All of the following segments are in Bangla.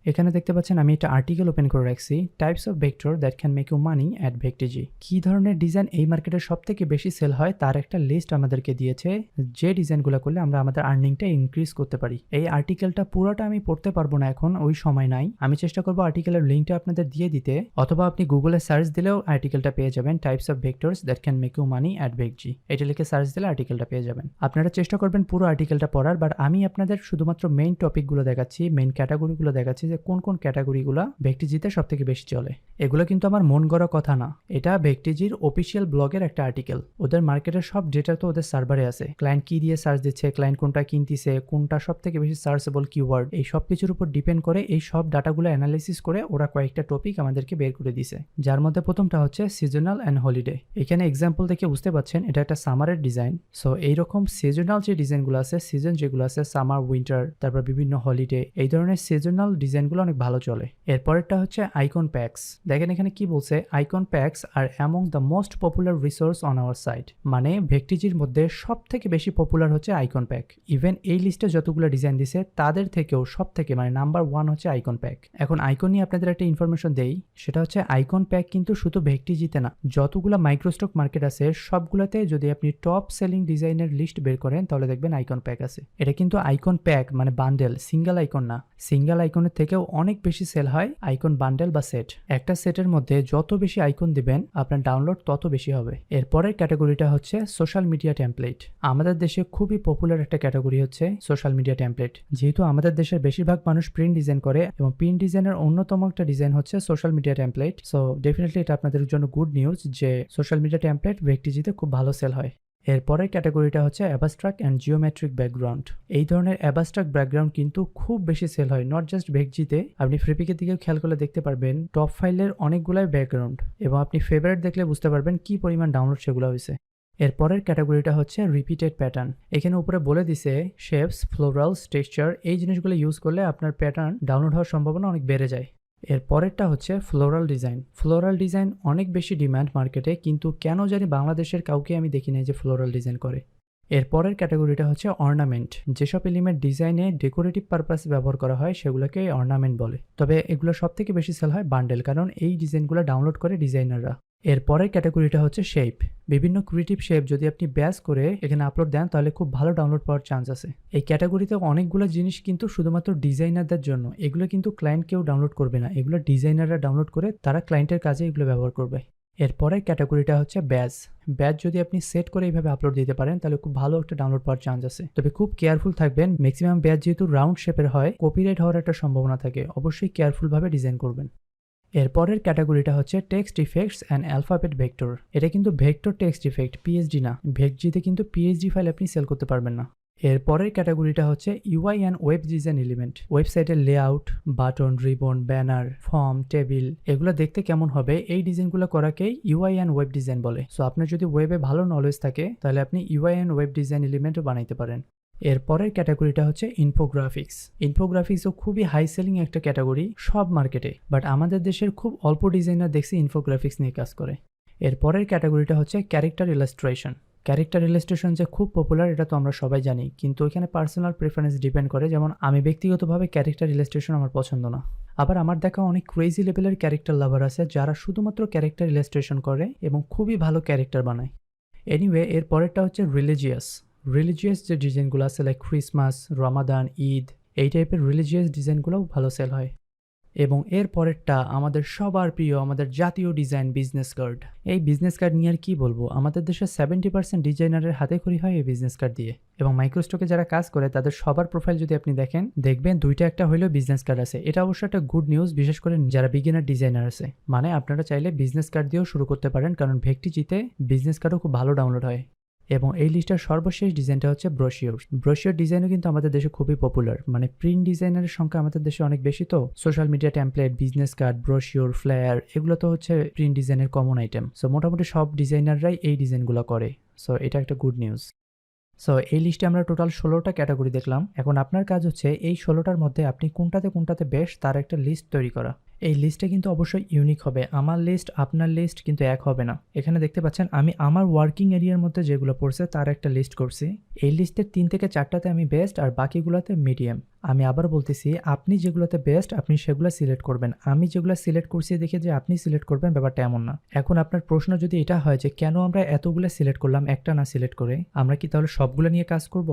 এখানে দেখতে পাচ্ছেন আমি একটা আর্টিকেল ওপেন করে রাখছি, types of vector that can make you money at Vecteezy. কি ধরনের ডিজাইন এই মার্কেটে সব থেকে বেশি সেল হয় তার একটা লিস্ট আমাদেরকে দিয়েছে, যে ডিজাইনগুলো করলে আমরা আমাদের আর্নিংটা ইনক্রিজ করতে পারি। এই আর্টিকেলটা পুরোটা আমি পড়তে পারবো না এখন, ওই সময় নাই। আমি চেষ্টা করবো আর্টিকেলের লিঙ্কটা আপনাদের দিয়ে দিতে, অথবা আপনি গুগলে সার্চ দিলেও আর্টিকেলটা পেয়ে যাবেন, types of vectors that can make you money at Vecteezy. এটা লিখে সার্চ দিলে আর্টিকেলটা পেয়ে যাবেন। আপনারা চেষ্টা করবেন পুরো আর্টিকেলটা পড়ার, বাট আমি আপনাদের শুধুমাত্র মেইন টপিকগুলো দেখাচ্ছি, মেইন ক্যাটাগরিগুলো দেখাচ্ছি যে কোন কোন ক্যাটাগরিগুলো ভেক্টিজিতে সব থেকে বেশি চলে। এগুলো কিন্তু আমার মন গড়া কথা না, এটা ভেক্টিজির অফিসিয়াল ব্লগের একটা আর্টিকেল। ওদের মার্কেটের সব ডেটা তো ওদের সার্ভারে আছে, ক্লায়েন্ট কি দিয়ে সার্চ দিচ্ছে, ক্লায়েন্ট কোনটা কিনতেছে, কোনটা সব থেকে বেশি সার্চেবল কিওয়ার্ড, এই সব কিছুর উপর ডিপেন্ড করে এই সব ডাটাগুলো অ্যানালাইসিস করে ওরা কয়েকটা টপিক আমাদেরকে বের করে দিছে, যার মধ্যে প্রথমটা হচ্ছে সিজনাল অ্যান্ড হলিডে। এখানে এক্সাম্পল দেখে বুঝতে পাচ্ছেন এটা একটা সামারের ডিজাইন। সো এইরকম সিজনাল যে ডিজাইনগুলো আছে, সিজন যেগুলো আছে, সামার, উইন্টার, তারপর বিভিন্ন হলিডে, এই ধরনের সিজনাল ডিজাইনগুলো অনেক ভালো চলে। এরপরেরটা হচ্ছে আইকন প্যাকস। দেখেন এখানে কি বলছে, icon packs are among the most popular resource on our site. মানে ভেক্টিজির মধ্যে সব থেকে বেশি পপুলার হচ্ছে আইকন প্যাক। ইভেন এই লিস্টে যতগুলো ডিজাইন দিছে তাদের থেকেও সব থেকে মানে নাম্বার 1 হচ্ছে আইকন প্যাক। এখন আইকন নিয়ে আপনাদের একটা ইনফরমেশন দেই, সেটা হচ্ছে আইকন প্যাক কিন্তু শুধু ভেক্টিজিতে না, যতগুলো মাইক্রোস্টক মার্কেট আছে সবগুলোতে যদি আপনি টপ সেলিং ডিজাইনের লিস্ট বের করেন তাহলে দেখবেন আইকন প্যাক আছে। এটা কিন্তু আইকন প্যাক মানে বান্ডেল, সিঙ্গেল আইকন না। সিঙ্গেল আইকনের থেকেও অনেক বেশি সেল হয় আইকন বান্ডেল বা সেট। একটা সেটের মধ্যে যত বেশি আইকন দিবেন আপনার ডাউনলোড তত বেশি হবে। এরপরের ক্যাটাগরিটা হচ্ছে সোশ্যাল মিডিয়া টেমপ্লেট। আমাদের দেশে খুবই পপুলার একটা ক্যাটাগরি হচ্ছে সোশ্যাল মিডিয়া টেমপ্লেট। যেহেতু আমাদের দেশের বেশিরভাগ মানুষ প্রিন্ট ডিজাইন করে এবং প্রিন্ট ডিজাইনের অন্যতম একটা ডিজাইন হচ্ছে social media template. So definitely এটা আপনাদের জন্য গুড নিউজ যে সোশ্যাল মিডিয়া টেমপ্লেট ভেক্টিজিতে খুব ভালো সেল হয়। এরপরের ক্যাটাগরিটা হচ্ছে অ্যাবস্ট্রাক্ট অ্যান্ড জিওমেট্রিক ব্যাকগ্রাউন্ড। এই ধরনের অ্যাবস্ট্রাক্ট ব্যাকগ্রাউন্ড কিন্তু খুব বেশি সেল হয়, নট জাস্ট ভেক্টিজিতে। আপনি ফ্রিপিকের দিকেও খেয়াল করলে দেখতে পারবেন টপ ফাইলের অনেকগুলাই ব্যাকগ্রাউন্ড, এবং আপনি ফেভারিট দেখলে বুঝতে পারবেন কি পরিমাণ ডাউনলোড সেগুলো হয়েছে। এরপরের ক্যাটাগরিটা হচ্ছে রিপিটেড প্যাটার্ন। এখানে উপরে বলে দিছে শেপস, ফ্লোরালস, টেক্সচার, এই জিনিসগুলো ইউজ করলে আপনার প্যাটার্ন ডাউনলোড হওয়ার সম্ভাবনা অনেক বেড়ে যায়। এর পরেরটা হচ্ছে ফ্লোরাল ডিজাইন। ফ্লোরাল ডিজাইন অনেক বেশি ডিমান্ড মার্কেটে, কিন্তু কেন জানি বাংলাদেশের কাউকে আমি দেখি নাই যে ফ্লোরাল ডিজাইন করে। এর পরের ক্যাটাগরিটা হচ্ছে অর্নামেন্ট। যেসব এলিমেন্ট ডিজাইনে ডেকোরেটিভ পারপাসে ব্যবহার করা হয় সেগুলোকে অর্নামেন্ট বলে। তবে এগুলো সব থেকে বেশি সেল হয় বান্ডেল, কারণ এই ডিজাইনগুলো ডাউনলোড করে ডিজাইনাররা। এর পরের ক্যাটাগরিটা হচ্ছে শেপ। বিভিন্ন ক্রিয়েটিভ শেপ যদি আপনি ব্যাস করে এখানে আপলোড দেন তাহলে খুব ভালো ডাউনলোড পাওয়ার চান্স আছে। এই ক্যাটাগরিতে অনেকগুলো জিনিস কিন্তু শুধুমাত্র ডিজাইনারদের জন্য, এগুলো কিন্তু ক্লায়েন্ট কেউ ডাউনলোড করবে না, এগুলো ডিজাইনাররা ডাউনলোড করে তারা ক্লায়েন্টের কাজে এগুলো ব্যবহার করবে। এরপরের ক্যাটাগরিটা হচ্ছে ব্যাজ। ব্যাজ যদি আপনি সেট করে এইভাবে আপলোড দিতে পারেন তাহলে খুব ভালো একটা ডাউনলোড পাওয়ার চান্স আছে। তবে খুব কেয়ারফুল থাকবেন, ম্যাক্সিমাম ব্যাজ যেহেতু রাউন্ড শেপের হয় কপিরাইট হওয়ার একটা সম্ভাবনা থাকে, অবশ্যই কেয়ারফুলভাবে ডিজাইন করবেন। এরপরের ক্যাটাগরিটা হচ্ছে text effects and alphabet vector. এটা কিন্তু ভেক্টর টেক্সট ইফেক্ট, পিএইচডি না। ভেক্টজিতে কিন্তু পিএইচডি ফাইল আপনি সেল করতে পারবেন না। এরপরের ক্যাটাগরিটা হচ্ছে UI and web design element. ওয়েবসাইটের layout, button, ribbon, banner, form, table, এগুলো দেখতে কেমন হবে এই ডিজাইনগুলো করাকেই ইউআই অ্যান্ড ওয়েব ডিজাইন বলে। সো আপনার যদি ওয়েবে ভালো নলেজ থাকে তাহলে আপনি ইউআই অ্যান্ড ওয়েব ডিজাইন এলিমেন্টও বানাইতে পারেন। এরপরের ক্যাটাগরিটা হচ্ছে ইনফোগ্রাফিক্স। ইনফোগ্রাফিক্সও খুবই হাই সেলিং একটা ক্যাটাগরি সব মার্কেটে, বাট আমাদের দেশের খুব অল্প ডিজাইনার দেখছি ইনফোগ্রাফিক্স নিয়ে কাজ করে। এরপরের ক্যাটাগরিটা হচ্ছে ক্যারেক্টার ইলাস্ট্রেশন। ক্যারেক্টার ইলাস্ট্রেশন যে খুব পপুলার এটা তো আমরা সবাই জানি, কিন্তু এখানে পার্সোনাল প্রেফারেন্স ডিপেন্ড করে। যেমন আমি ব্যক্তিগতভাবে ক্যারেক্টার ইলাস্ট্রেশন আমার পছন্দ না। আবার আমার দেখা অনেক ক্রেজি লেভেলের ক্যারেক্টার লাভার আছে যারা শুধুমাত্র ক্যারেক্টার ইলাস্ট্রেশন করে এবং খুবই ভালো ক্যারেক্টার বানায়। এনিওয়ে, এর পরেরটা হচ্ছে রিলিজিয়াস যে ডিজাইনগুলো আছে লাইক ক্রিসমাস, রমাদান, ঈদ, এই টাইপের রিলিজিয়াস ডিজাইনগুলোও ভালো সেল হয়। এবং এর পরেরটা আমাদের সবার প্রিয়, আমাদের জাতীয় ডিজাইন বিজনেস কার্ড। এই বিজনেস কার্ড নিয়ে আর কি বলবো, আমাদের দেশের 70% ডিজাইনারের হাতে খড়ি হয় এই বিজনেস কার্ড দিয়ে। এবং মাইক্রোস্টকে যারা কাজ করে তাদের সবার প্রোফাইল যদি আপনি দেখেন দেখবেন দুইটা একটা হইলেও বিজনেস কার্ড আছে। এটা অবশ্য একটা গুড নিউজ, বিশেষ করে যারা বিগিনার ডিজাইনার আছে। মানে আপনারা চাইলে বিজনেস কার্ড দিয়েও শুরু করতে পারেন, কারণ ভেক্টিজিতে বিজনেস কার্ডও খুব ভালো ডাউনলোড হয়। এবং এই লিস্টের সর্বশেষ ডিজাইনটা হচ্ছে ব্রোশিওর ডিজাইনও কিন্তু আমাদের দেশে খুবই পপুলার। মানে প্রিন্ট ডিজাইনারের সংখ্যা আমাদের দেশে অনেক বেশি, তো social media template, business card, brochure, flyer, এগুলো তো হচ্ছে প্রিন্ট ডিজাইনের কমন আইটেম। সো মোটামুটি সব ডিজাইনাররাই এই ডিজাইনগুলো করে। সো এটা একটা গুড নিউজ। সো এই লিস্টে আমরা টোটাল 16টা ক্যাটাগরি দেখলাম। এখন আপনার কাজ হচ্ছে এই 16টার মধ্যে আপনি কোনটাতে বেস্ট তার একটা লিস্ট তৈরি করা। এই লিস্টটা কিন্তু অবশ্যই ইউনিক হবে। আমার লিস্ট আপনার লিস্ট কিন্তু এক হবে না। এখানে দেখতে পাচ্ছেন আমি আমার ওয়ার্কিং এরিয়ার মধ্যে যেগুলো পড়ছে তার একটা লিস্ট করছি। এই লিস্টের 3 থেকে 4টাতে আমি বেস্ট আর বাকিগুলোতে মিডিয়াম। আমি আবার বলতেছি, আপনি যেগুলোতে বেস্ট আপনি সেগুলো সিলেক্ট করবেন। আমি যেগুলো সিলেক্ট করছি দেখে যে আপনি সিলেক্ট করবেন ব্যাপারটা এমন না। এখন আপনার প্রশ্ন যদি এটা হয় যে কেন আমরা এতগুলো সিলেক্ট করলাম একটা না সিলেক্ট করে, আমরা কি তাহলে সবগুলো নিয়ে কাজ করব?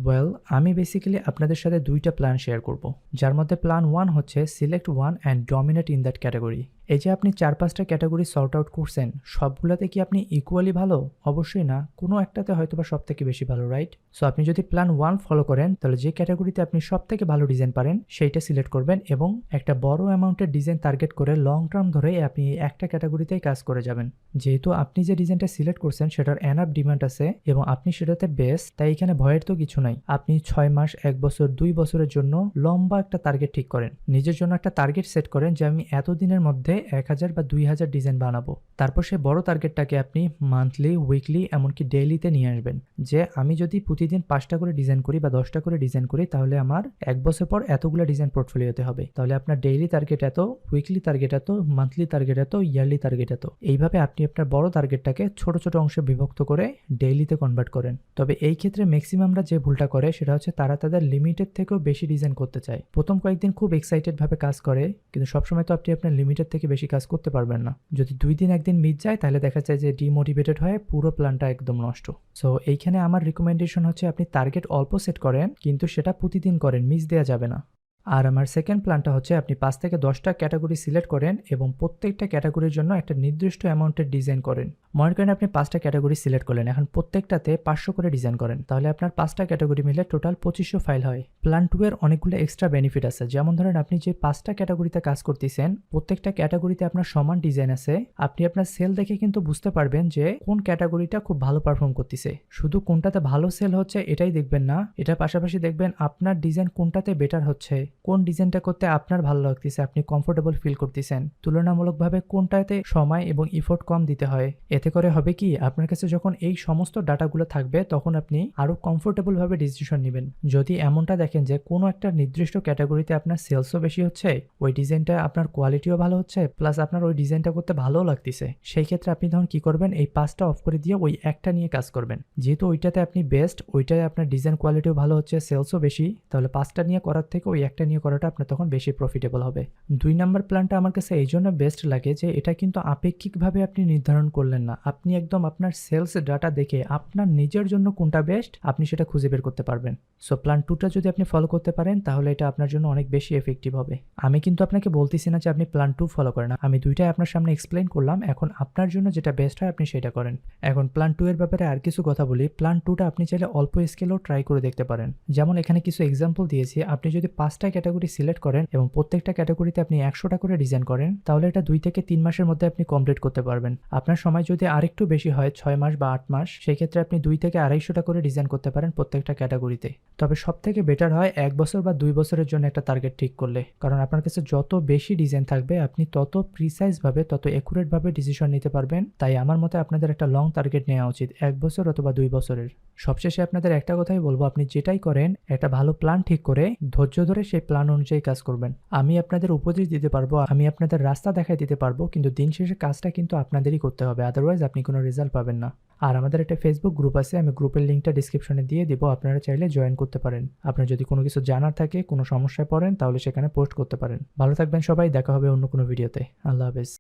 ওয়েল, আমি বেসিক্যালি আপনাদের সাথে 2টা প্ল্যান শেয়ার করব, যার মধ্যে প্ল্যান 1 হচ্ছে select one and dominate in that category. এই যে আপনি 4-5টা ক্যাটাগরি সর্ট আউট করছেন, সবগুলোতে কি আপনি ইকুয়ালি ভালো? অবশ্যই না, কোনো একটাতে হয়তোবা সব থেকে বেশি ভালো, রাইট? সো আপনি যদি প্ল্যান 1 ফলো করেন তাহলে যে ক্যাটাগরিতে আপনি সব থেকে ভালো ডিজাইন পারেন সেইটা সিলেক্ট করবেন এবং একটা বড় অ্যামাউন্টের ডিজাইন টার্গেট করে লং টার্ম ধরে আপনি একটা ক্যাটাগরিতেই কাজ করে যাবেন। যেহেতু আপনি যে ডিজাইনটা সিলেক্ট করছেন সেটার এনাফ ডিমান্ড আছে এবং আপনি সেটাতে বেস্ট, তাই এখানে ভয়ের তো কিছু নাই। আপনি 6 মাস, 1 বছর, 2 বছরের জন্য লম্বা একটা টার্গেট ঠিক করেন, নিজের জন্য একটা টার্গেট সেট করেন যে আমি এতদিনের মধ্যে 1000 বা 2000 ডিজাইন বানাবো। তারপর সেই বড় টার্গেটটাকে আপনি মান্থলি, উইকলি, এমনকি ডেইলিতে নিয়ে আসবেন। যে আমি যদি প্রতিদিন 5টা করে ডিজাইন করি বা 10টা করে ডিজাইন করি তাহলে আমার 1 বছর পর এতগুলো ডিজাইন পোর্টফোলিওতে হবে। তাহলে আপনার ডেইলি টার্গেট এত, উইকলি টার্গেট এত, মান্থলি টার্গেট এত, ইয়ারলি টার্গেট এত। এইভাবে আপনি আপনার বড় টার্গেটটাকে ছোট ছোট অংশে বিভক্ত করে ডেইলিতে কনভার্ট করেন। তবে এই ক্ষেত্রে ম্যাক্সিমামরা যে ভুলটা করে সেটা হচ্ছে তারা তাদের লিমিটেড থেকেও বেশি ডিজাইন করতে চায়। প্রথম কয়েকদিন খুব এক্সাইটেড ভাবে কাজ করে, কিন্তু সবসময় তো আপনি আপনার লিমিটেড থেকে বেশি কাজ করতে পারবেন না। যদি 2 দিন 1 দিন মিস যায় তাহলে দেখা যায় যে ডিমোটিভেটেড হয়ে পুরো প্ল্যানটা একদম নষ্ট। সো এইখানে আমার রিকমেন্ডেশন হচ্ছে আপনি টার্গেট অল্প সেট করেন, কিন্তু সেটা প্রতিদিন করেন, মিস দেওয়া যাবে না। আর আমার সেকেন্ড প্ল্যানটা হচ্ছে আপনি 5 থেকে 10টা ক্যাটাগরি সিলেক্ট করেন এবং প্রত্যেকটা ক্যাটাগরির জন্য একটা নির্দিষ্ট অ্যামাউন্টের ডিজাইন করেন। মনে করেন আপনি 5টা ক্যাটাগরি সিলেক্ট করলেন, এখন প্রত্যেকটাতে 500 করে ডিজাইন করেন, তাহলে আপনার 5টা ক্যাটাগরি মিলে টোটাল 2500 ফাইল হয়। প্ল্যান 2 এর অনেকগুলো এক্সট্রা বেনিফিট আছে, যেমন ধরেন আপনি যে 5টা ক্যাটাগরিতে কাজ করতেছেন প্রত্যেকটা ক্যাটাগরিতে আপনার সমান ডিজাইন আছে। আপনি আপনার সেল দেখে কিন্তু বুঝতে পারবেন যে কোন ক্যাটাগরিটা খুব ভালো পারফর্ম করতেছে। শুধু কোনটাতে ভালো সেল হচ্ছে এটাই দেখবেন না, এটার পাশাপাশি দেখবেন আপনার ডিজাইন কোনটাতে বেটার হচ্ছে, কোন ডিজাইনটা করতে আপনার ভালো লাগতেছে, আপনি কমফোর্টেবল ফিল করতেছেন, তুলনামূলকভাবে কোনটাতে সময় এবং ইফোর্ট কম দিতে হয়। এতে করে হবে কি, আপনার কাছে যখন এই সমস্ত ডাটাগুলো থাকবে তখন আপনি আরো কমফোর্টেবল ভাবে ডিসিশন নেবেন। যদি এমনটা দেখেন যে কোনো একটা নির্দিষ্ট ক্যাটাগরিতে আপনার সেলসও বেশি হচ্ছে, ওই ডিজাইনটা আপনার কোয়ালিটিও ভালো হচ্ছে, প্লাস আপনার ওই ডিজাইনটা করতে ভালোও লাগতেছে, সেই ক্ষেত্রে আপনি তখন কি করবেন, এই 5টা অফ করে দিয়ে ওই একটা নিয়ে কাজ করবেন। যেহেতু ওইটাতে আপনি বেস্ট, ওইটাতে আপনার ডিজাইন কোয়ালিটিও ভালো হচ্ছে, সেলসও বেশি, তাহলে 5টা নিয়ে করার থেকে ওই একটা নিয়ে করাটা আপনার তখন বেশি প্রফিটেবল হবে। 2 নাম্বার প্ল্যানটা আমার কাছে এই জন্য বেস্ট লাগে যে এটা কিন্তু আপেক্ষিকভাবে আপনি নির্ধারণ করলেন না, আপনি একদম আপনার সেলস ডাটা দেখে আপনার নিজের জন্য কোনটা বেস্ট আপনি সেটা খুঁজে বের করতে পারবেন। সো প্ল্যান 2টা যদি আপনি ফলো করতে পারেন তাহলে এটা আপনার জন্য অনেক বেশি এফেক্টিভ হবে। আমি কিন্তু আপনাকে বলতেছি না যে আপনি প্ল্যান 2 ফলো করেন, আমি দুইটাই আপনার সামনে এক্সপ্লেইন করলাম। এখন আপনার জন্য যেটা বেস্ট হয় আপনি সেটা করেন। এখন প্ল্যান 2 এর ব্যাপারে আর কিছু কথা বলি। প্ল্যান 2টা আপনি চাইলে অল্প স্কেলেও ট্রাই করে দেখতে পারেন। যেমন এখানে কিছু এক্সাম্পল দিয়েছি, আপনি যদি 5টা ক্যাটাগরি সিলেক্ট করেন এবং প্রত্যেকটা ক্যাটাগরিতে আপনি 100টা করে ডিজাইন করেন তাহলে এটা 2 থেকে 3 মাসের মধ্যে আপনি কমপ্লিট করতে পারবেন। আপনার সময় যদি আরেকটু বেশি হয়, 6 মাস বা 8 মাস, সেই ক্ষেত্রে আপনি 2 থেকে 250টা করে ডিজাইন করতে পারেন প্রত্যেকটা ক্যাটাগরিতে। তবে সব থেকে বেটার হয় 1 বছর বা 2 বছরের জন্য একটা টার্গেট ঠিক করলে, কারণ আপনার কাছে যত বেশি ডিজাইন থাকবে আপনি তত প্রিসাইজ ভাবে, তত একুরেট ভাবে ডিসিশন নিতে পারবেন। তাই আমার মতে আপনাদের একটা লং টার্গেট নেওয়া উচিত, 1 বছর অথবা 2 বছরের। সবশেষে আপনাদের একটা কথাই বলবো, আপনি যেটাই করেন একটা ভালো প্ল্যান ঠিক করে ধৈর্য ধরে সেই প্ল্যান অনুযায়ী কাজ করবেন। আমি আপনাদের উপদেশ দিতে পারবো, আমি আপনাদের রাস্তা দেখাই দিতে পারবো, কিন্তু দিন শেষে কাজটা কিন্তু আপনাদেরই করতে হবে, আদারওয়াইজ আপনি কোনো রেজাল্ট পাবেন না। আর আমাদের একটা ফেসবুক গ্রুপ আছে, আমি গ্রুপের লিঙ্কটা ডিসক্রিপশনে দিয়ে দিব, আপনারা চাইলে জয়েন করতে পারেন। আপনার যদি কোনো কিছু জানার থাকে, কোনো সমস্যায় পড়েন, তাহলে সেখানে পোস্ট করতে পারেন। ভালো থাকবেন সবাই, দেখা হবে অন্য কোনো ভিডিওতে। আল্লাহ হাফেজ।